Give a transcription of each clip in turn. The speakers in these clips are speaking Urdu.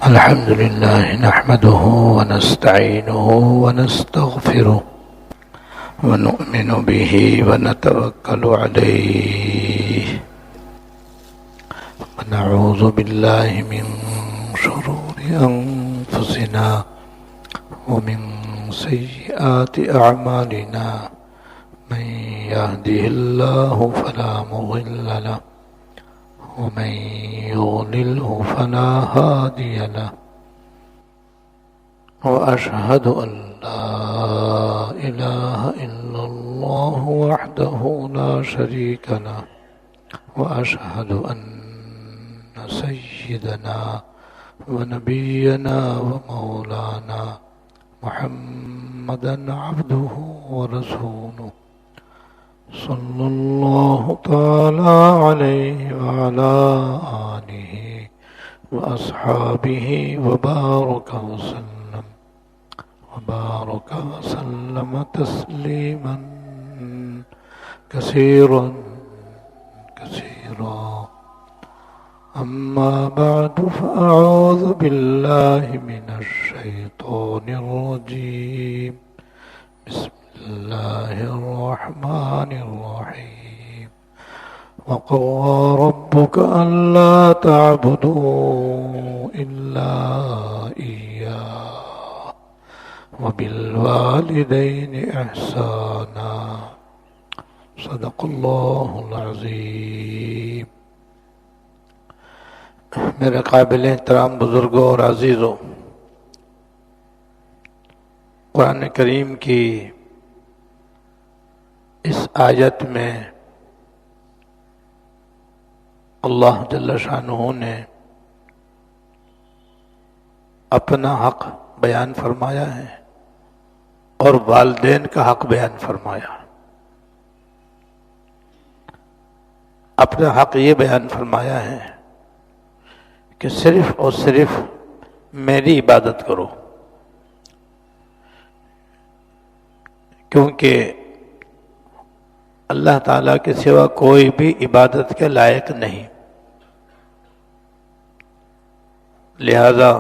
الحمد لله نحمده ونستعينه ونستغفره ونؤمن به ونتوكل عليه ونعوذ بالله من شرور أنفسنا ومن سيئات أعمالنا من يهده الله فلا مضل له ومن يضلله فلا هادي له وأشهد أن لا إله إلا الله وحده لا شريك له وأشهد أن سيدنا ونبينا ومولانا محمدا عبده ورسوله صلى الله تعالى عليه وعلى آله وأصحابه وبارك وسلم تسليما كثيرا أما بعد فأعوذ بالله من الشيطان الرجيم بسم الله الرحمن الرحيم وقضى ربك ألا تعبدوا إلا إياه وبالوالدين إحسانا صدق الله العظيم. میرے قابل احترام بزرگوں اور عزیزوں، قرآن کریم کی اس آیت میں اللہ جل شانہ نے اپنا حق بیان فرمایا ہے اور والدین کا حق بیان فرمایا. اپنا حق یہ بیان فرمایا ہے کہ صرف اور صرف میری عبادت کرو، کیونکہ اللہ تعالیٰ کے سوا کوئی بھی عبادت کے لائق نہیں. لہذا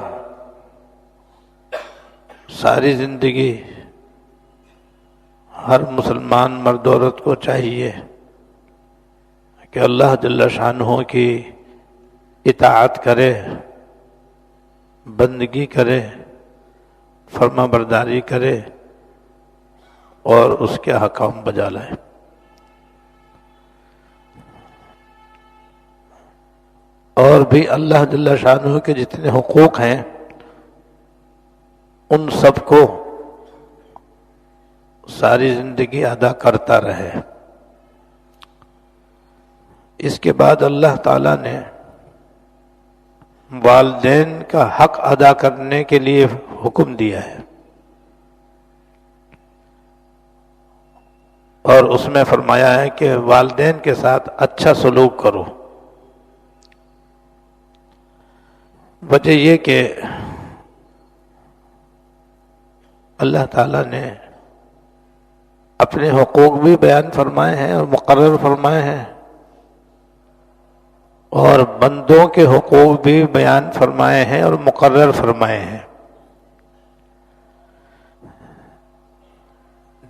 ساری زندگی ہر مسلمان مرد عورت کو چاہیے کہ اللہ جل شانہ کی اطاعت کرے، بندگی کرے، فرما برداری کرے اور اس کے احکام بجا لائے. اور بھی اللہ جل شانہ کے جتنے حقوق ہیں ان سب کو ساری زندگی ادا کرتا رہے. اس کے بعد اللہ تعالیٰ نے والدین کا حق ادا کرنے کے لیے حکم دیا ہے، اور اس میں فرمایا ہے کہ والدین کے ساتھ اچھا سلوک کرو. وجہ یہ کہ اللہ تعالیٰ نے اپنے حقوق بھی بیان فرمائے ہیں اور مقرر فرمائے ہیں، اور بندوں کے حقوق بھی بیان فرمائے ہیں اور مقرر فرمائے ہیں.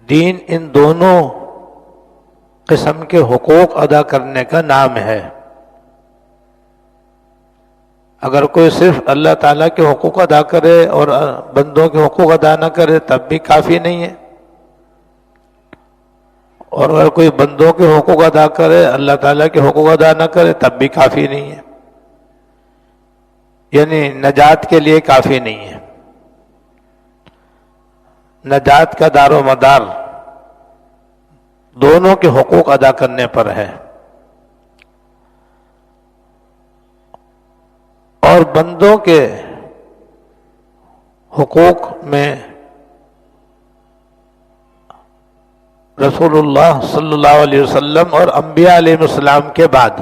دین ان دونوں قسم کے حقوق ادا کرنے کا نام ہے. اگر کوئی صرف اللہ تعالیٰ کے حقوق ادا کرے اور بندوں کے حقوق ادا نہ کرے تب بھی کافی نہیں ہے، اور اگر کوئی بندوں کے حقوق ادا کرے اللہ تعالیٰ کے حقوق ادا نہ کرے تب بھی کافی نہیں ہے، یعنی نجات کے لیے کافی نہیں ہے. نجات کا دار و مدار دونوں کے حقوق ادا کرنے پر ہے. اور بندوں کے حقوق میں رسول اللہ صلی اللہ علیہ وسلم اور انبیاء علیہ السلام کے بعد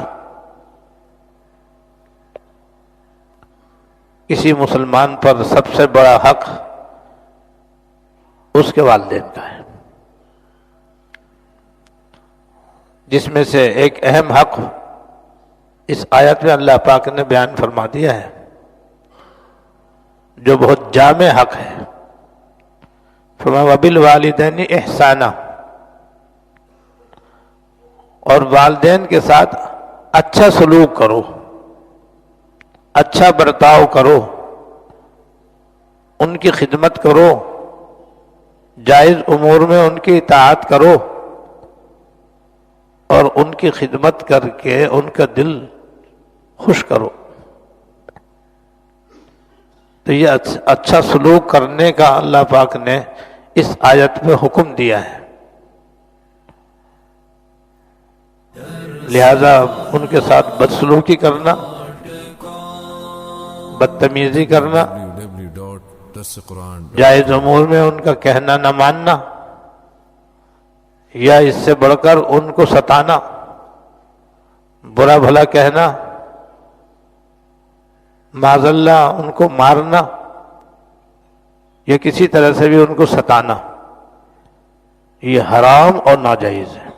کسی مسلمان پر سب سے بڑا حق اس کے والدین کا ہے، جس میں سے ایک اہم حق اس آیت میں اللہ پاک نے بیان فرما دیا ہے جو بہت جامع حق ہے. فرمایا وبالوالدین احسانا، اور والدین کے ساتھ اچھا سلوک کرو، اچھا برتاؤ کرو، ان کی خدمت کرو، جائز امور میں ان کی اطاعت کرو، اور ان کی خدمت کر کے ان کا دل خوش کرو. تو یہ اچھا سلوک کرنے کا اللہ پاک نے اس آیت میں حکم دیا ہے. لہذا ان کے ساتھ بدسلوکی کرنا، بدتمیزی کرنا، جائز امور میں ان کا کہنا نہ ماننا، یا اس سے بڑھ کر ان کو ستانا، برا بھلا کہنا، معاذ اللہ ان کو مارنا، یا کسی طرح سے بھی ان کو ستانا، یہ حرام اور ناجائز ہے.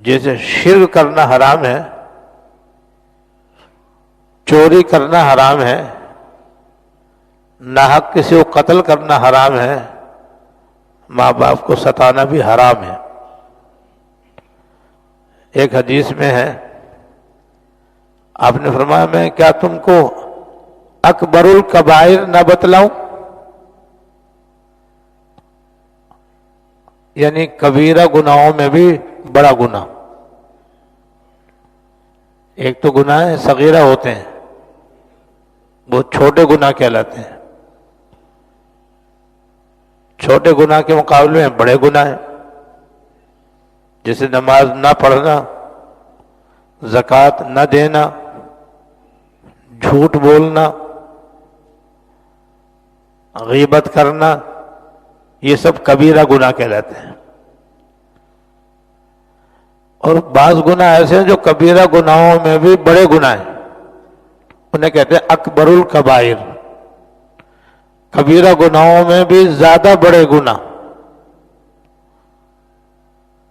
جیسے شرک کرنا حرام ہے، چوری کرنا حرام ہے، ناحق کسی کو قتل کرنا حرام ہے، ماں باپ کو ستانا بھی حرام ہے. ایک حدیث میں ہے، آپ نے فرمایا میں کیا تم کو اکبر الکبائر نہ بتلاؤں، یعنی کبیرہ گناہوں میں بھی بڑا گناہ. ایک تو گناہ صغیرہ ہوتے ہیں، وہ چھوٹے گناہ کہلاتے ہیں. چھوٹے گناہ کے مقابلے میں بڑے گناہ ہیں، جیسے نماز نہ پڑھنا، زکوٰۃ نہ دینا، جھوٹ بولنا، غیبت کرنا، یہ سب کبیرہ گناہ کہلاتے ہیں. اور بعض گناہ ایسے ہیں جو کبیرہ گناہوں میں بھی بڑے گناہ ہیں، انہیں کہتے ہیں اکبر الکبائر، کبیرہ گناہوں میں بھی زیادہ بڑے گناہ.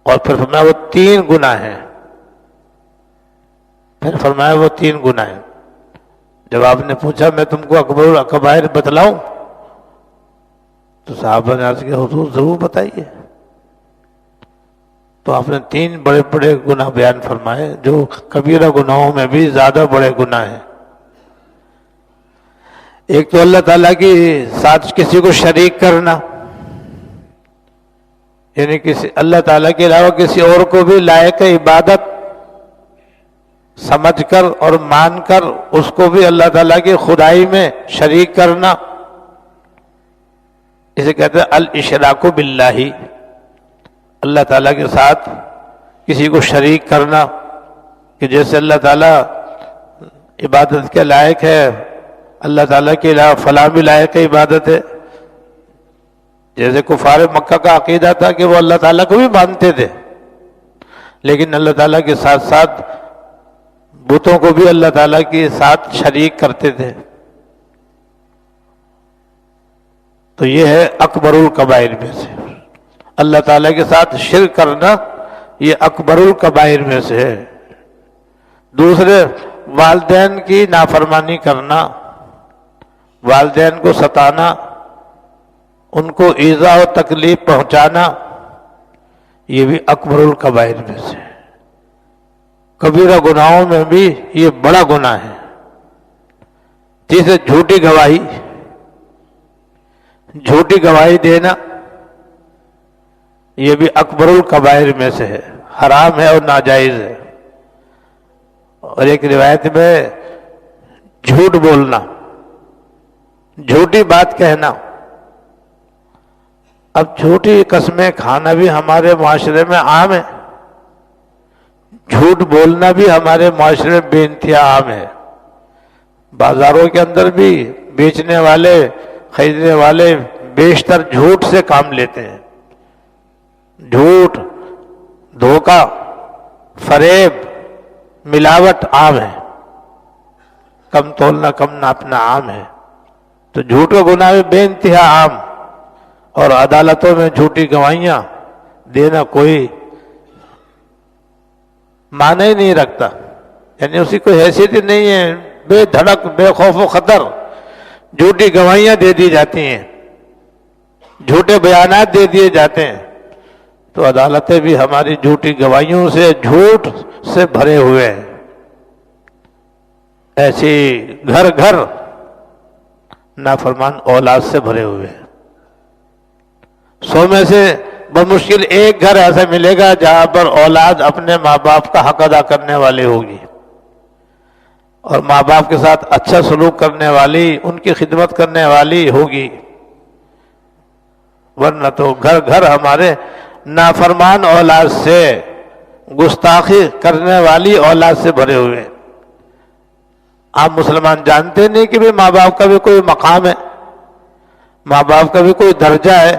اور پھر فرمایا وہ 3 گناہ ہیں. پھر فرمایا وہ 3 گناہ ہیں. جب آپ نے پوچھا میں تم کو اکبر الکبائر بتلاؤں، تو صحابہ نے عرض کیا حضور ضرور بتائیے. تو آپ نے 3 بڑے بڑے گناہ بیان فرمائے جو کبیرہ گناہوں میں بھی زیادہ بڑے گناہ ہیں. ایک تو اللہ تعالیٰ کی ساتھ کسی کو شریک کرنا، یعنی کسی اللہ تعالیٰ کے علاوہ کسی اور کو بھی لائق عبادت سمجھ کر اور مان کر اس کو بھی اللہ تعالیٰ کی خدائی میں شریک کرنا، اسے کہتے ہیں الاشراک باللہ، اللہ تعالیٰ کے ساتھ کسی کو شریک کرنا، کہ جیسے اللہ تعالیٰ عبادت کے لائق ہے، اللہ تعالیٰ کے علاوہ فلاں بھی لائق عبادت ہے. جیسے کفار مکہ کا عقیدہ تھا کہ وہ اللہ تعالیٰ کو بھی مانتے تھے، لیکن اللہ تعالیٰ کے ساتھ ساتھ بتوں کو بھی اللہ تعالیٰ کے ساتھ شریک کرتے تھے. تو یہ ہے اکبر الکبائر میں سے، اللہ تعالیٰ کے ساتھ شرک کرنا یہ اکبر الکبائر میں سے ہے. دوسرے والدین کی نافرمانی کرنا، والدین کو ستانا، ان کو ایذا و تکلیف پہنچانا، یہ بھی اکبر الکبائر میں سے. کبیرہ گناہوں میں بھی یہ بڑا گناہ ہے. جسے جھوٹی گواہی دینا، یہ بھی اکبر الکبائر میں سے ہے، حرام ہے اور ناجائز ہے. اور ایک روایت میں جھوٹ بولنا، جھوٹی بات کہنا. اب جھوٹی قسمیں کھانا بھی ہمارے معاشرے میں عام ہے، جھوٹ بولنا بھی ہمارے معاشرے میں بے انتہا عام ہے. بازاروں کے اندر بھی بیچنے والے خریدنے والے بیشتر جھوٹ سے کام لیتے ہیں. جھوٹ، دھوکہ، فریب، ملاوٹ عام ہے، کم تولنا کم ناپنا عام ہے. تو جھوٹ کا گناہ بھی بے انتہا عام، اور عدالتوں میں جھوٹی گواہیاں دینا کوئی معنی ہی نہیں رکھتا، یعنی اسی کوئی حیثیت ہی نہیں ہے بے دھڑک بے خوف و خطر جھوٹی گواہیاں دے دی جاتی ہیں، جھوٹے بیانات دے دیے جاتے ہیں، تو عدالتیں بھی ہماری جھوٹی گواہیوں سے، جھوٹ سے بھرے ہوئے ہیں۔ ایسی گھر گھر نافرمان اولاد سے بھرے ہوئے ہیں۔ 100 میں سے بمشکل ایک گھر ایسا ملے گا جہاں پر اولاد اپنے ماں باپ کا حق ادا کرنے والی ہوگی اور ماں باپ کے ساتھ اچھا سلوک کرنے والی، ان کی خدمت کرنے والی ہوگی، ورنہ تو گھر گھر ہمارے نافرمان اولاد سے، گستاخی کرنے والی اولاد سے بھرے ہوئے ہیں۔ آپ مسلمان جانتے نہیں کہ بھی ماں باپ کا بھی کوئی مقام ہے، ماں باپ کا بھی کوئی درجہ ہے،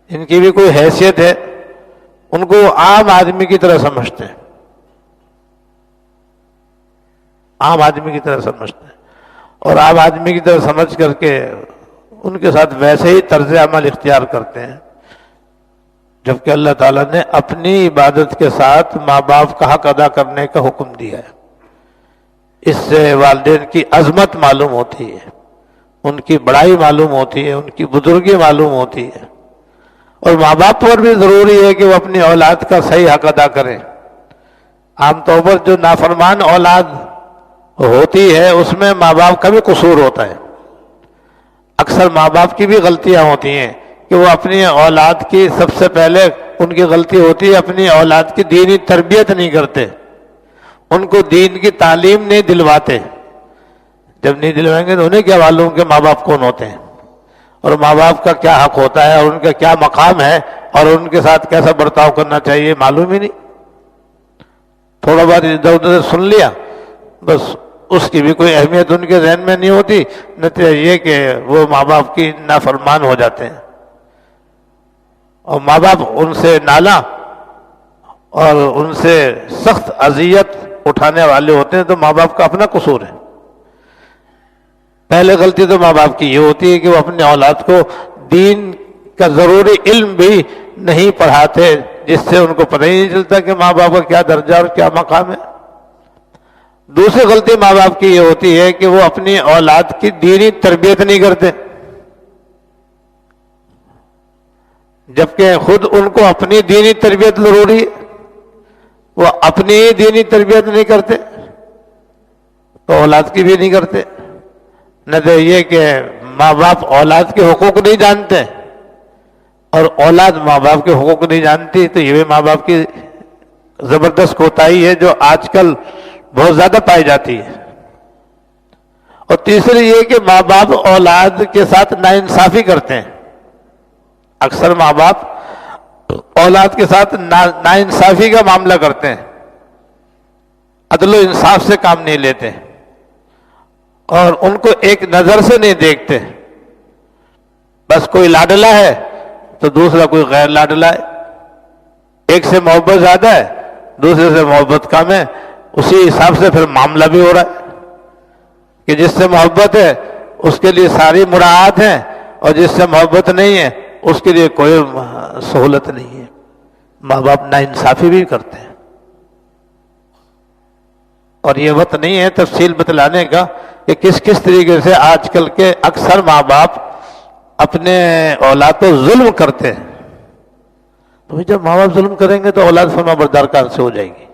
ان کی بھی کوئی حیثیت ہے، ان کو عام آدمی کی طرح سمجھتے ہیں، عام آدمی کی طرح سمجھتے ہیں، اور عام آدمی کی طرح سمجھ کر کے ان کے ساتھ ویسے ہی طرز عمل اختیار کرتے ہیں، جبکہ اللہ تعالیٰ نے اپنی عبادت کے ساتھ ماں باپ کا حق ادا کرنے کا حکم دیا ہے۔ اس سے والدین کی عظمت معلوم ہوتی ہے، ان کی بڑائی معلوم ہوتی ہے، ان کی بزرگی معلوم ہوتی ہے، اور ماں باپ پر بھی ضروری ہے کہ وہ اپنی اولاد کا صحیح حق ادا کریں۔ عام طور پر جو نافرمان اولاد ہوتی ہے اس میں ماں باپ کا بھی قصور ہوتا ہے، اکثر ماں باپ کی بھی غلطیاں ہوتی ہیں کہ وہ اپنی اولاد کی، سب سے پہلے ان کی غلطی ہوتی ہے اپنی اولاد کی دینی تربیت نہیں کرتے، ان کو دین کی تعلیم نہیں دلواتے۔ جب نہیں دلوائیں گے تو انہیں کیا معلوم کہ ماں باپ کون ہوتے ہیں اور ماں باپ کا کیا حق ہوتا ہے اور ان کا کیا مقام ہے اور ان کے ساتھ کیسا برتاؤ کرنا چاہیے، معلوم ہی نہیں۔ تھوڑا بہت ادھر ادھر سن لیا، بس اس کی بھی کوئی اہمیت ان کے ذہن میں نہیں ہوتی، نتیجہ یہ کہ وہ ماں باپ کی نافرمان ہو جاتے ہیں، اور ماں باپ ان سے نالا اور ان سے سخت اذیت اٹھانے والے ہوتے ہیں، تو ماں باپ کا اپنا قصور ہے۔ پہلے غلطی تو ماں باپ کی یہ ہوتی ہے کہ وہ اپنے اولاد کو دین کا ضروری علم بھی نہیں پڑھاتے، جس سے ان کو پتہ ہی نہیں چلتا کہ ماں باپ کا کیا درجہ اور کیا مقام ہے۔ دوسری غلطی ماں باپ کی یہ ہوتی ہے کہ وہ اپنی اولاد کی دینی تربیت نہیں کرتے، جبکہ خود ان کو اپنی دینی تربیت ضروری ہے، وہ اپنی دینی تربیت نہیں کرتے تو اولاد کی بھی نہیں کرتے۔ نتیجہ یہ کہ ماں باپ اولاد کے حقوق نہیں جانتے اور اولاد ماں باپ کے حقوق نہیں جانتی، تو یہ بھی ماں باپ کی زبردست کوتاہی ہے جو آج کل بہت زیادہ پائی جاتی ہے۔ اور تیسری یہ کہ ماں باپ اولاد کے ساتھ ناانصافی کرتے ہیں، اکثر ماں باپ اولاد کے ساتھ ناانصافی کا معاملہ کرتے ہیں، عدل و انصاف سے کام نہیں لیتے اور ان کو ایک نظر سے نہیں دیکھتے۔ بس کوئی لاڈلا ہے تو دوسرا کوئی غیر لاڈلا ہے، ایک سے محبت زیادہ ہے دوسرے سے محبت کم ہے، اسی حساب سے پھر معاملہ بھی ہو رہا ہے کہ جس سے محبت ہے اس کے لیے ساری مراعات ہیں اور جس سے محبت نہیں ہے اس کے لیے کوئی سہولت نہیں ہے۔ ماں باپ ناانصافی بھی کرتے ہیں، اور یہ وقت نہیں ہے تفصیل بتلانے کا کہ کس کس طریقے سے آج کل کے اکثر ماں باپ اپنے اولاد کو ظلم کرتے ہیں۔ تو جب ماں باپ ظلم کریں گے تو اولاد فرما بردار کہاں سے ہو جائے گی؟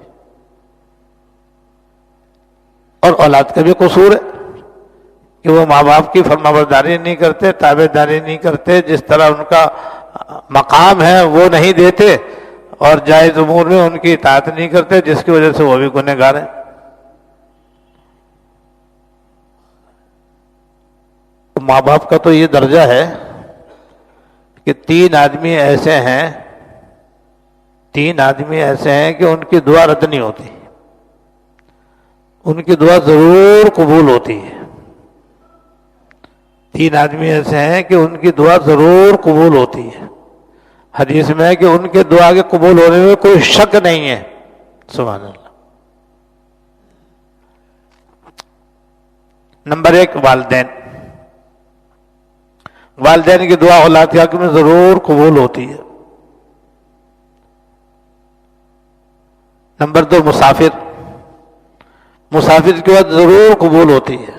اور اولاد کا بھی قصور ہے کہ وہ ماں باپ کی فرما برداری نہیں کرتے، تابع داری نہیں کرتے، جس طرح ان کا مقام ہے وہ نہیں دیتے، اور جائز امور میں ان کی اطاعت نہیں کرتے، جس کی وجہ سے وہ بھی گنہگار ہیں۔ ماں باپ کا تو یہ درجہ ہے کہ تین آدمی ایسے ہیں کہ ان کی دعا رد نہیں ہوتی، ان کی دعا ضرور قبول ہوتی ہے۔ تین آدمی ایسے ہیں کہ ان کی دعا ضرور قبول ہوتی ہے، حدیث میں ہے کہ ان کے دعا کے قبول ہونے میں کوئی شک نہیں ہے۔ سبحان اللہ۔ نمبر 1 والدین کی دعا اولاد کے حق میں ضرور قبول ہوتی ہے۔ نمبر 2 مسافر مسافر کی بات ضرور قبول ہوتی ہے.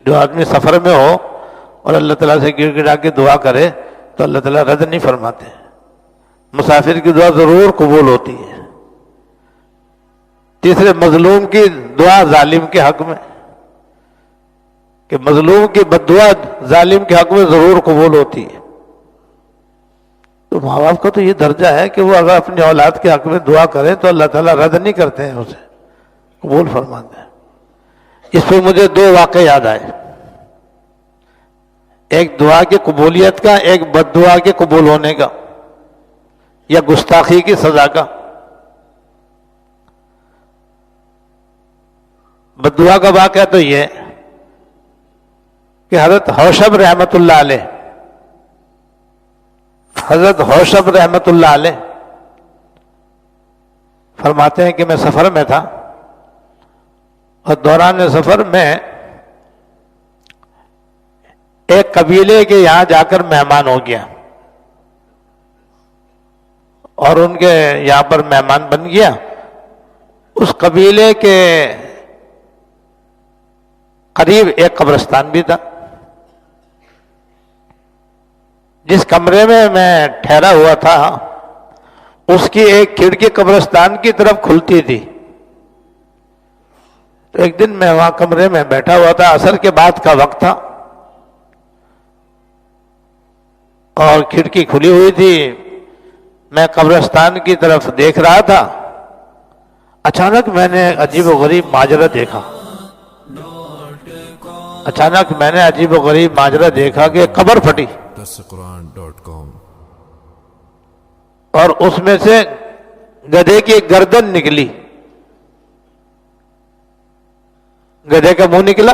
جو آدمی سفر میں ہو اور اللہ تعالیٰ سے گر گڑا کے دعا کرے تو اللہ تعالیٰ رد نہیں فرماتے. مسافر کی دعا ضرور قبول ہوتی ہے. تیسرے، مظلوم کی دعا ظالم کے حق میں، کہ مظلوم کی بد دعا ظالم کے حق میں ضرور قبول ہوتی ہے. تو ماں باپ کا تو یہ درجہ ہے کہ وہ اگر اپنی اولاد کے حق میں دعا کریں تو اللہ تعالیٰ رد نہیں کرتے ہیں، اسے قبول فرماتے ہیں. اس پہ مجھے دو واقعے یاد آئے، ایک دعا کی قبولیت کا، ایک بد دعا کے قبول ہونے کا یا گستاخی کی سزا کا. بد دعا کا واقعہ تو یہ کہ حضرت حوشب رحمت اللہ علیہ، حضرت حوشب رحمت اللہ علیہ فرماتے ہیں کہ میں سفر میں تھا اور دوران سفر میں ایک قبیلے کے یہاں جا کر مہمان ہو گیا اور ان کے یہاں پر مہمان بن گیا. اس قبیلے کے قریب ایک قبرستان بھی تھا. جس کمرے میں میں ٹھہرا ہوا تھا اس کی ایک کھڑکی قبرستان کی طرف کھلتی تھی. تو ایک دن میں وہاں کمرے میں بیٹھا ہوا تھا، عصر کے بعد کا وقت تھا اور کھڑکی کھلی ہوئی تھی. میں قبرستان کی طرف دیکھ رہا تھا. اچانک میں نے عجیب و غریب ماجرا دیکھا. اچانک میں نے عجیب و غریب ماجرا دیکھا کہ قبر پھٹی اور اس میں سے گدھے کی گردن نکلی، گدھے کا منہ نکلا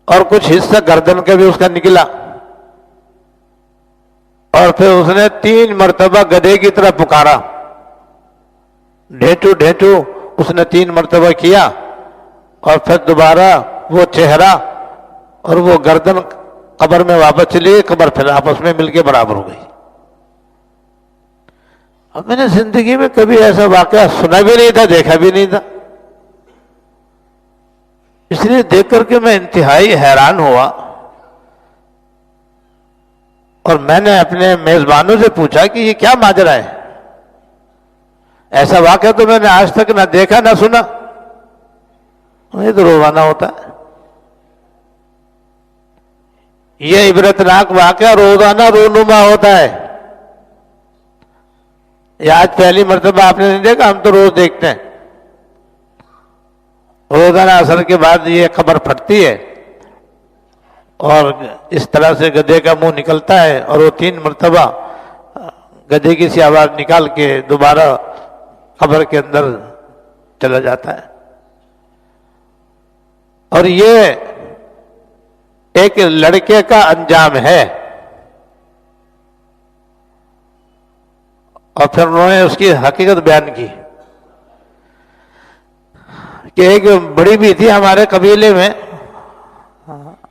اور کچھ حصہ گردن کا بھی اس کا نکلا. اور پھر اس نے 3 مرتبہ گدھے کی طرف پکارا، ڈھیٹو ڈھیٹو اس نے 3 مرتبہ کیا اور پھر دوبارہ وہ چہرہ اور وہ گردن قبر میں واپس چلی گئی. قبر پھر آپس میں مل کے برابر ہو گئی. اب میں نے زندگی میں کبھی ایسا واقعہ سنا بھی نہیں تھا، دیکھا بھی نہیں تھا. اس لیے دیکھ کر کے میں انتہائی حیران ہوا اور میں نے اپنے میزبانوں سے پوچھا کہ یہ کیا ماجرا ہے؟ ایسا واقعہ تو میں نے آج تک نہ دیکھا نہ سنا. یہ تو روزانہ ہوتا ہے. یہ عبرتناک واقعہ روزانہ رونما ہوتا ہے. یہ آج پہلی مرتبہ آپ نے نہیں دیکھا، ہم تو روز دیکھتے ہیں. روزانہ عصر کے بعد یہ قبر پھٹتی ہے اور اس طرح سے گدھے کا منہ نکلتا ہے اور وہ 3 مرتبہ گدھے کی سی آواز نکال کے دوبارہ قبر کے اندر چلا جاتا ہے. اور یہ ایک لڑکے کا انجام ہے. اور پھر انہوں نے اس کی حقیقت بیان کی کہ ایک بڑی بھی تھی ہمارے قبیلے میں،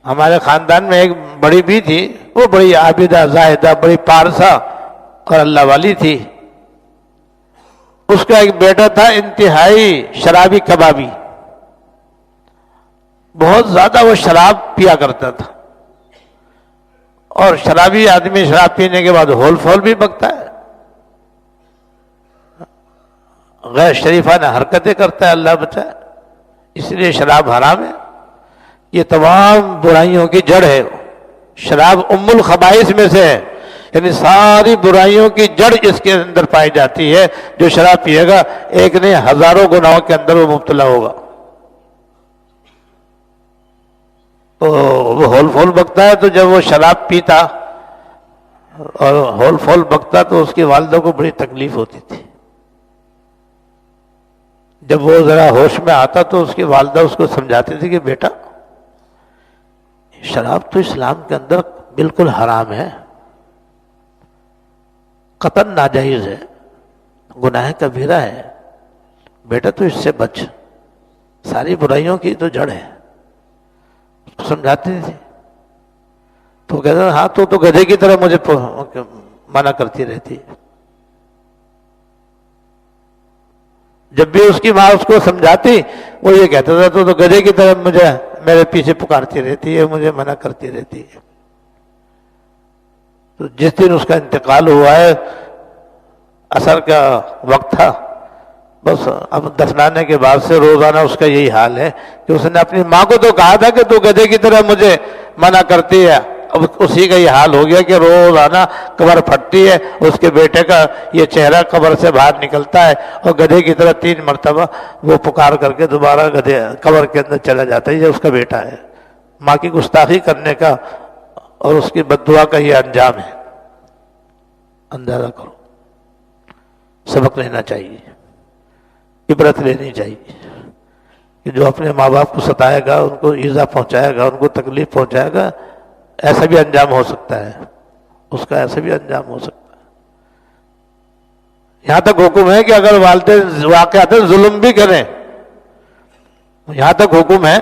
ہمارے خاندان میں ایک بڑی بھی تھی. وہ بڑی عابدہ زاہدہ، بڑی پارسا اور اللہ والی تھی. اس کا ایک بیٹا تھا انتہائی شرابی کبابی، بہت زیادہ وہ شراب پیا کرتا تھا. اور شرابی آدمی شراب پینے کے بعد ہول فول بھی بکتا ہے، غیر شریفانہ حرکتیں کرتا ہے، اللہ بچائے. اس لیے شراب حرام ہے. یہ تمام برائیوں کی جڑ ہے. شراب ام الخبائث میں سے ہے، یعنی ساری برائیوں کی جڑ اس کے اندر پائی جاتی ہے. جو شراب پیے گا ایک نہیں ہزاروں گناہوں کے اندر وہ مبتلا ہوگا. تو وہ ہول فول بکتا ہے. تو جب وہ شراب پیتا اور ہول فول بکتا تو اس کی والدہ کو بڑی تکلیف ہوتی تھی. جب وہ ذرا ہوش میں آتا تو اس کی والدہ اس کو سمجھاتی تھی کہ بیٹا شراب تو اسلام کے اندر بالکل حرام ہے، قطعاً ناجائز ہے، گناہ کبیرہ ہے. بیٹا تو اس سے بچ، ساری برائیوں کی تو جڑ ہے. سمجھاتی تھی. تو کہتا ہاں تو گدھے کی طرح مجھے منع کرتی رہتی ہے. جب بھی اس کی ماں اس کو سمجھاتی وہ یہ کہتا تھا تو گدھے کی طرح مجھے میرے پیچھے پکارتی رہتی ہے، مجھے منع کرتی رہتی ہے۔ تو جس دن اس کا انتقال ہوا ہے، عصر کا وقت تھا، بس اب دفنانے کے بعد سے روزانہ اس کا یہی حال ہے کہ اس نے اپنی ماں کو تو کہا تھا کہ تو گدھے کی طرح مجھے منع کرتی ہے، اب اسی کا یہ حال ہو گیا کہ روزانہ قبر پھٹتی ہے، اس کے بیٹے کا یہ چہرہ قبر سے باہر نکلتا ہے اور گدھے کی طرح 3 مرتبہ وہ پکار کر کے دوبارہ گدھے قبر کے اندر چلا جاتا ہے۔ یہ اس کا بیٹا ہے۔ ماں کی گستاخی کرنے کا اور اس کی بد دعا کا یہ انجام ہے۔ اندازہ کرو، سبق لینا چاہیے، عبرت لینی چاہیے کہ جو اپنے ماں باپ کو ستائے گا، ان کو ایذا پہنچائے گا، ان کو تکلیف پہنچائے گا، ایسا بھی انجام ہو سکتا ہے، اس کا ایسا بھی انجام ہو سکتا ہے۔ یہاں تک حکم ہے کہ اگر والدین واقعات ظلم بھی کریں، یہاں تک حکم ہے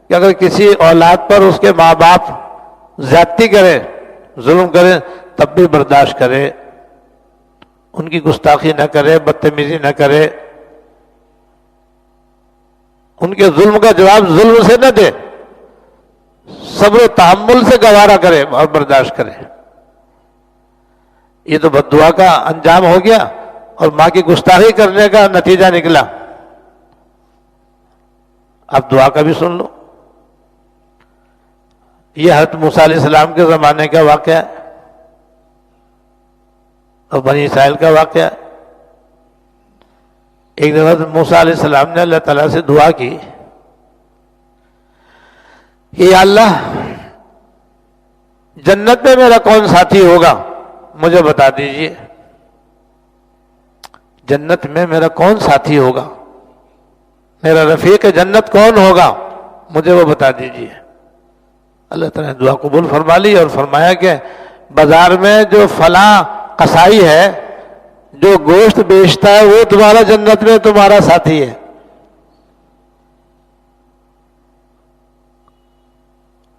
کہ اگر کسی اولاد پر اس کے ماں باپ زیادتی کریں، ظلم کریں، تب بھی برداشت کرے، ان کی گستاخی نہ کرے، بدتمیزی نہ کرے، ان کے ظلم کا جواب ظلم سے نہ دے، صبر و تحمل سے گوارا کرے اور برداشت کرے۔ یہ تو بد دعا کا انجام ہو گیا اور ماں کی گستاخی کرنے کا نتیجہ نکلا۔ اب دعا کا بھی سن لو۔ یہ حضرت موسیٰ علیہ السلام کے زمانے کا واقعہ ہے اور بنی اسرائیل کا واقعہ ہے۔ ایک دفعہ حضرت موسیٰ علیہ السلام نے اللہ تعالیٰ سے دعا کی کہ یا اللہ، جنت میں میرا کون ساتھی ہوگا مجھے بتا دیجئے، جنت میں میرا کون ساتھی ہوگا، میرا رفیق جنت کون ہوگا مجھے وہ بتا دیجئے۔ اللہ تعالیٰ نے دعا قبول فرما لی اور فرمایا کہ بازار میں جو فلاں قصائی ہے جو گوشت بیچتا ہے وہ تمہارا جنت میں تمہارا ساتھی ہے۔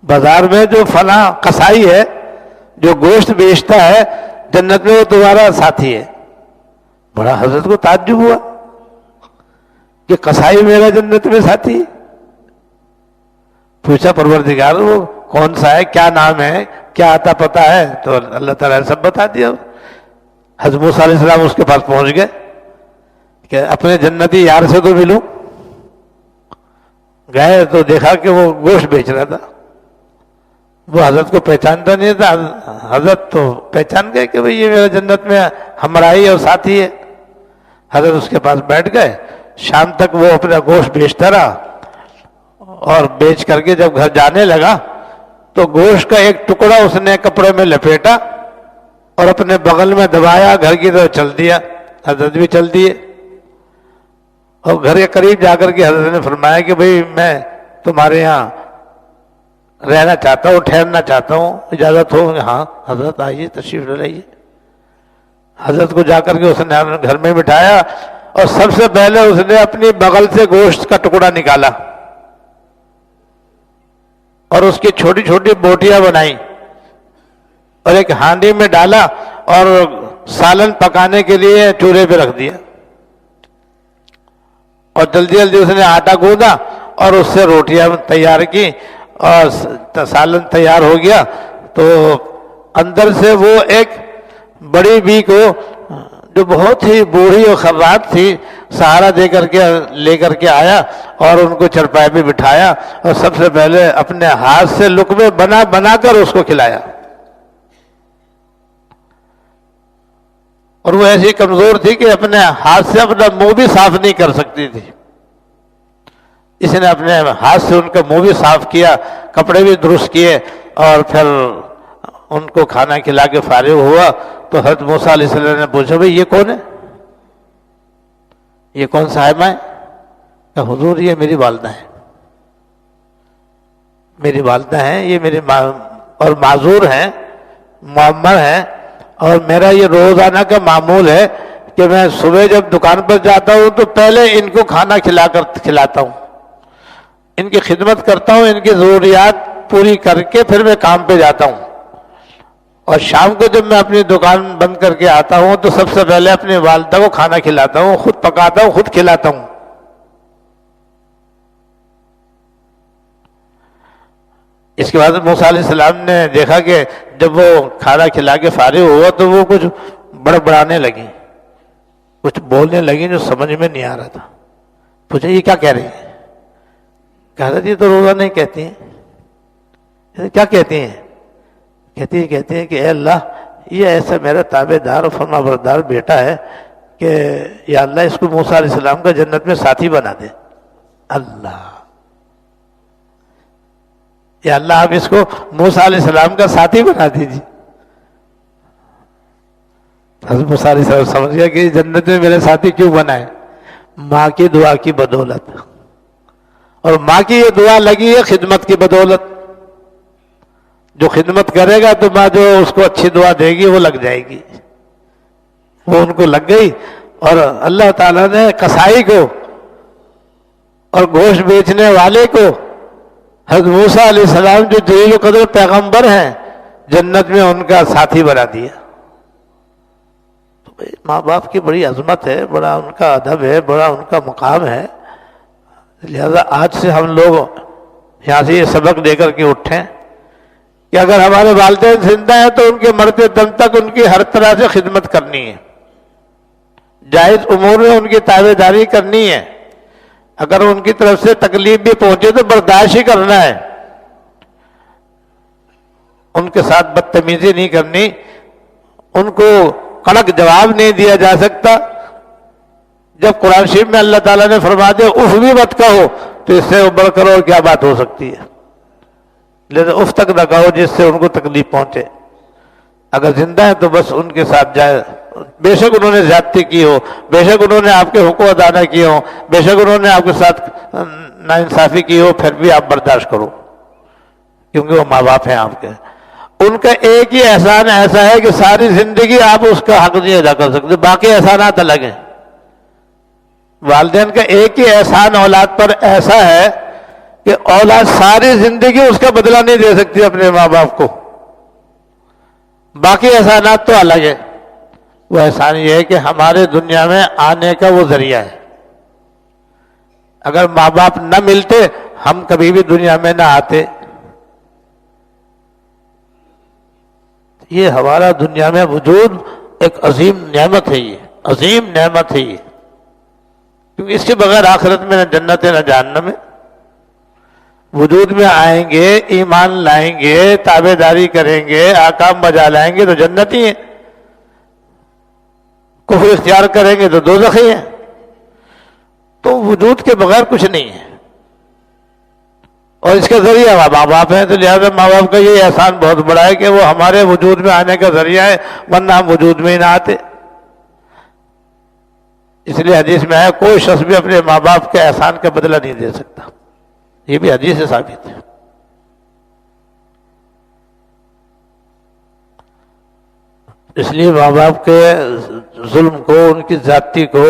بازار میں جو فلاں قصائی ہے جو گوشت بیچتا ہے جنت میں وہ تمہارا ساتھی ہے۔ بڑا حضرت کو تعجب ہوا کہ قصائی میرا جنت میں ساتھی ہے۔ پوچھا پروردگار وہ کون سا ہے، کیا نام ہے، کیا آتا پتہ ہے؟ تو اللہ تعالیٰ نے سب بتا دیا۔ حضرت موسیٰ علیہ السلام اس کے پاس پہنچ گئے کہ اپنے جنتی یار سے تو ملوں۔ گئے تو دیکھا کہ وہ گوشت بیچ رہا تھا۔ وہ حضرت کو پہچانتا نہیں تھا، حضرت تو پہچان گئے کہ بھئی یہ میرا جنت میں ہمراہی اور ساتھی ہے۔ حضرت اس کے پاس بیٹھ گئے، شام تک وہ اپنا گوشت بیچتا رہا اور بیچ کر کے جب گھر جانے لگا تو گوشت کا ایک ٹکڑا اس نے کپڑے میں لپیٹا اور اپنے بغل میں دبایا، گھر کی طرف چل دیا۔ حضرت بھی چل دیے اور گھر کے قریب جا کر کے حضرت نے فرمایا کہ بھئی میں تمہارے یہاں رہنا چاہتا ہوں، ٹھہرنا چاہتا ہوں، اجازت ہو؟ ہاں حضرت آئیے، تشریف لائیے۔ حضرت کو جا کر کے اس نے گھر میں بٹھایا اور سب سے پہلے اس نے اپنی بغل سے گوشت کا ٹکڑا نکالا اور اس کی چھوٹی چھوٹی بوٹیاں بنائی اور ایک ہانڈی میں ڈالا اور سالن پکانے کے لیے چولہے پہ رکھ دیا اور جلدی جلدی اس نے آٹا گوندا اور اس سے روٹیاں تیار کی اور سالن تیار ہو گیا۔ تو اندر سے وہ ایک بڑی بی کو جو بہت ہی بوڑھی اور خرات تھی سہارا لے کر کے آیا اور ان کو چرپائے پہ بٹھایا اور سب سے پہلے اپنے ہاتھ سے لقمے بنا بنا کر اس کو کھلایا۔ اور وہ ایسی کمزور تھی کہ اپنے ہاتھ سے اپنا منہ بھی صاف نہیں کر سکتی تھی۔ اس نے اپنے ہاتھ سے ان کا منہ بھی صاف کیا، کپڑے بھی درست کیے اور پھر ان کو کھانا کھلا کے فارغ ہوا تو حضرت موسیٰ علیہ السلام نے پوچھا بھئی یہ کون ہے، یہ کون صاحبہ ہے؟ کہ حضور یہ میری والدہ ہے، میری والدہ ہیں، یہ میرے اور معذور ہیں، معمر ہیں، اور میرا یہ روزانہ کا معمول ہے کہ میں صبح جب دکان پر جاتا ہوں تو پہلے ان کو کھانا کھلاتا ہوں، ان کی خدمت کرتا ہوں، ان کی ضروریات پوری کر کے پھر میں کام پہ جاتا ہوں اور شام کو جب میں اپنی دکان بند کر کے آتا ہوں تو سب سے پہلے اپنی والدہ کو کھانا کھلاتا ہوں، خود پکاتا ہوں، خود کھلاتا ہوں۔ اس کے بعد موسیٰ علیہ السلام نے دیکھا کہ جب وہ کھانا کھلا کے فارغ ہوا تو وہ کچھ بڑبڑانے لگی، کچھ بولنے لگی جو سمجھ میں نہیں آ رہا تھا۔ پوچھا یہ کیا کہہ رہی ہیں؟ کہہ رہی تھی تو روزہ نہیں کہتی ہیں۔ کیا کہتی ہیں؟ کہتی ہیں کہ اے اللہ، یہ ایسا میرا تابع دار اور فرما بردار بیٹا ہے کہ یا اللہ اس کو موسیٰ علیہ السلام کا جنت میں ساتھی بنا دے۔ اللہ، یا اللہ آپ اس کو موسیٰ علیہ السلام کا ساتھی بنا دیجیے۔ حضرت موسیٰ علیہ السلام سمجھ گیا کہ جنت میں میرے ساتھی کیوں بنا ہے؟ ماں کی دعا کی بدولت، اور ماں کی یہ دعا لگی ہے خدمت کی بدولت۔ جو خدمت کرے گا تو ماں جو اس کو اچھی دعا دے گی وہ لگ جائے گی، وہ ان کو لگ گئی۔ اور اللہ تعالیٰ نے قصائی کو اور گوشت بیچنے والے کو حضرت موسیٰ علیہ السلام جو جلیل القدر پیغمبر ہیں جنت میں ان کا ساتھی بنا دیا۔ تو ماں باپ کی بڑی عظمت ہے، بڑا ان کا ادب ہے، بڑا ان کا مقام ہے۔ لہذا آج سے ہم لوگ یہاں سے یہ سبق دے کر کے اٹھیں کہ اگر ہمارے والدین زندہ ہیں تو ان کے مرتے دم تک ان کی ہر طرح سے خدمت کرنی ہے، جائز امور میں ان کی تابع داری کرنی ہے۔ اگر ان کی طرف سے تکلیف بھی پہنچے تو برداشت ہی کرنا ہے، ان کے ساتھ بدتمیزی نہیں کرنی، ان کو کڑک جواب نہیں دیا جا سکتا۔ جب قرآن شریف میں اللہ تعالیٰ نے فرما دیا اف بھی مت کہو تو اس سے بڑھ کر اور کیا بات ہو سکتی ہے؟ لیکن اف تک نہ کہو جس سے ان کو تکلیف پہنچے۔ اگر زندہ ہے تو بس ان کے ساتھ جائے، بے شک انہوں نے زیادتی کی ہو، بے شک انہوں نے آپ کے حقوق ادا نہ کیے ہوں، بے شک انہوں نے آپ کے ساتھ ناانصافی کی ہو، پھر بھی آپ برداشت کرو، کیونکہ وہ ماں باپ ہیں آپ کے۔ ان کا ایک ہی احسان ایسا ہے کہ ساری زندگی آپ اس کا حق نہیں ادا کر سکتے، باقی احسانات الگ ہیں۔ والدین کا ایک ہی احسان اولاد پر ایسا ہے کہ اولاد ساری زندگی اس کا بدلہ نہیں دے سکتی اپنے ماں باپ کو، باقی احسانات تو الگ ہے۔ وہ احسان یہ ہے کہ ہمارے دنیا میں آنے کا وہ ذریعہ ہے۔ اگر ماں باپ نہ ملتے ہم کبھی بھی دنیا میں نہ آتے۔ یہ ہمارا دنیا میں وجود ایک عظیم نعمت ہے، یہ عظیم نعمت ہے یہ، کیونکہ اس کے بغیر آخرت میں نہ جنت ہے نہ جہنم ہے۔ وجود میں آئیں گے، ایمان لائیں گے، تابع داری کریں گے، احکام بجا لائیں گے تو جنتی ہیں، کفر اختیار کریں گے تو دوزخی ہیں۔ تو وجود کے بغیر کچھ نہیں ہے، اور اس کا ذریعہ ماں باپ ہیں۔ تو لہٰذا ماں باپ کا یہ احسان بہت بڑا ہے کہ وہ ہمارے وجود میں آنے کا ذریعہ ہے، ورنہ ہم وجود میں ہی نہ آتے۔ اس لیے حدیث میں ہے کوئی شخص بھی اپنے ماں باپ کے احسان کا بدلہ نہیں دے سکتا، یہ بھی حدیث سے ثابت ہے۔ اس لیے ماں باپ کے ظلم کو، ان کی زیادتی کو،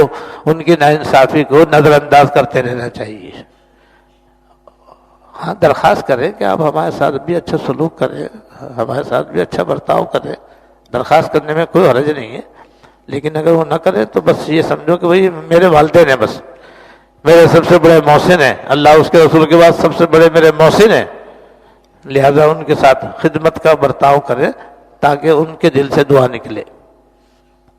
ان کی ناانصافی کو نظر انداز کرتے رہنا چاہیے۔ ہاں درخواست کریں کہ آپ ہمارے ساتھ بھی اچھا سلوک کریں، ہمارے ساتھ بھی اچھا برتاؤ کریں، درخواست کرنے میں کوئی حرج نہیں ہے۔ لیکن اگر وہ نہ کرے تو بس یہ سمجھو کہ وہی میرے والدین ہیں، بس میرے سب سے بڑے محسن ہیں، اللہ اس کے رسول کے بعد سب سے بڑے میرے محسن ہیں، لہذا ان کے ساتھ خدمت کا برتاؤ کریں تاکہ ان کے دل سے دعا نکلے،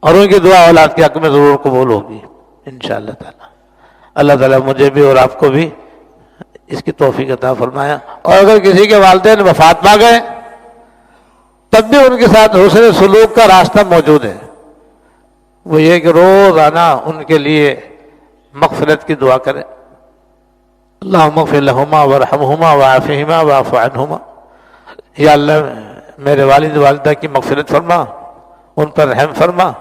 اور ان کی دعا اولاد کے حق میں ضرور قبول ہوگی انشاءاللہ تعالی۔ اللہ تعالیٰ مجھے بھی اور آپ کو بھی اس کی توفیق عطا فرمایا۔ اور اگر کسی کے والدین وفات پا گئے تب بھی ان کے ساتھ حسن سلوک کا راستہ موجود ہے، وہ یہ کہ روزانہ ان کے لیے مغفرت کی دعا کریں۔ اللہم اغفر لہما وارحمہما وعافہما واعف عنہما، یا اللہ میرے والد والدہ کی مغفرت فرما، ان پر رحم فرما،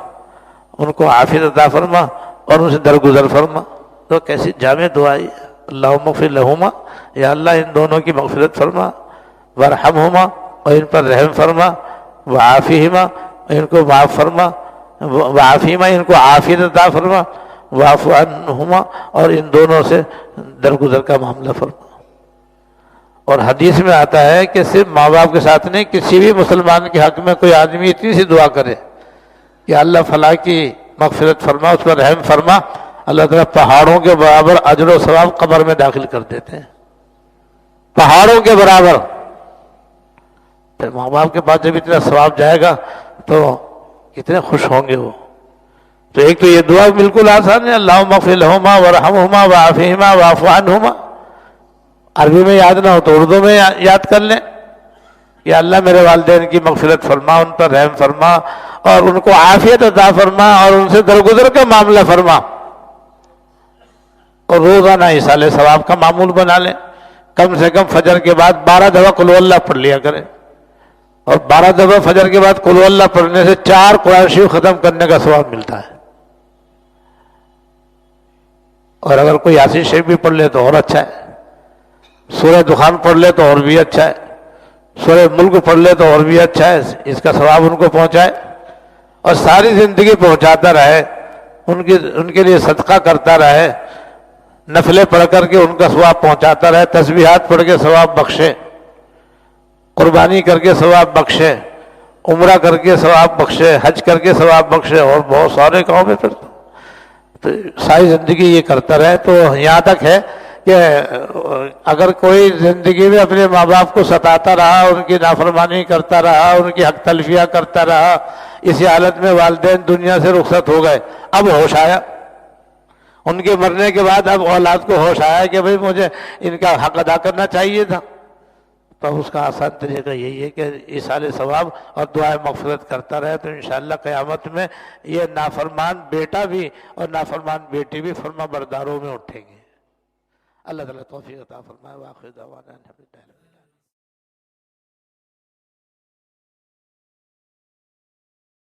ان کو عافیت عطا فرما اور ان سے درگزر فرما۔ تو کیسی جامع دعا ہے، اللہم اغفر لہما، یا اللہ ان دونوں کی مغفرت فرما، وارحمہما اور ان پر رحم فرما، وعافہما ان کو معاف فرما، وعافیما ان کو عافیت عطا فرما، واعف عنہما اور ان دونوں سے درگزر کا معاملہ فرما۔ اور حدیث میں آتا ہے کہ صرف ماں باپ کے ساتھ نہیں، کسی بھی مسلمان کے حق میں کوئی آدمی اتنی سی دعا کرے کہ اللہ فلاں کی مغفرت فرما، اس پر رحم فرما، اللہ تعالیٰ پہاڑوں کے برابر اجر و ثواب قبر میں داخل کر دیتے ہیں، پہاڑوں کے برابر۔ پھر ماں باپ کے پاس جب اتنا ثواب جائے گا تو کتنے خوش ہوں گے وہ۔ تو ایک تو یہ دعا بالکل آسان ہے، اللہم اغفر لہما وارحمہما وعافہما واعف عنہما، عربی میں یاد نہ ہو تو اردو میں یاد کر لیں، یا اللہ میرے والدین کی مغفرت فرما، ان پر رحم فرما، اور ان کو عافیت عطا فرما، اور ان سے درگزر کا معاملہ فرما، اور روزانہ ایصال ثواب کا معمول بنا لیں۔ کم سے کم فجر کے بعد 12 دفعہ قل ہو اللہ پڑھ لیا کریں، اور 12 دفعہ فجر کے بعد قل ہو اللہ پڑھنے سے 4 قرآن شریف ختم کرنے کا ثواب ملتا ہے۔ اور اگر کوئی یاسین شریف بھی پڑھ لے تو اور اچھا ہے، سورہ دخان پڑھ لے تو اور بھی اچھا ہے، سورہ ملک پڑھ لے تو اور بھی اچھا ہے، اس کا ثواب ان کو پہنچائے اور ساری زندگی پہنچاتا رہے، ان کے لیے صدقہ کرتا رہے، نفلیں پڑھ کر کے ان کا ثواب پہنچاتا رہے، تسبیحات پڑھ کے ثواب بخشے، قربانی کر کے ثواب بخشے، عمرہ کر کے ثواب بخشے، حج کر کے ثواب بخشے، اور بہت سارے کام ہے۔ پھر تو ساری زندگی یہ کرتا رہے۔ تو یہاں تک ہے کہ اگر کوئی زندگی میں اپنے ماں باپ کو ستاتا رہا، ان کی نافرمانی کرتا رہا، ان کی حق تلفیہ کرتا رہا، اسی حالت میں والدین دنیا سے رخصت ہو گئے، اب ہوش آیا، ان کے مرنے کے بعد اب اولاد کو ہوش آیا کہ بھئی مجھے ان کا حق ادا کرنا چاہیے تھا، تو اس کا آسان طریقہ یہی ہے کہ ایصال ثواب اور دعائے مغفرت کرتا رہے، تو انشاءاللہ قیامت میں یہ نافرمان بیٹا بھی اور نافرمان بیٹی بھی فرما برداروں میں اٹھیں گے۔ اللہ تعالیٰ توفیق عطا فرمائے۔ وآخر دعوانا الحمدللہ۔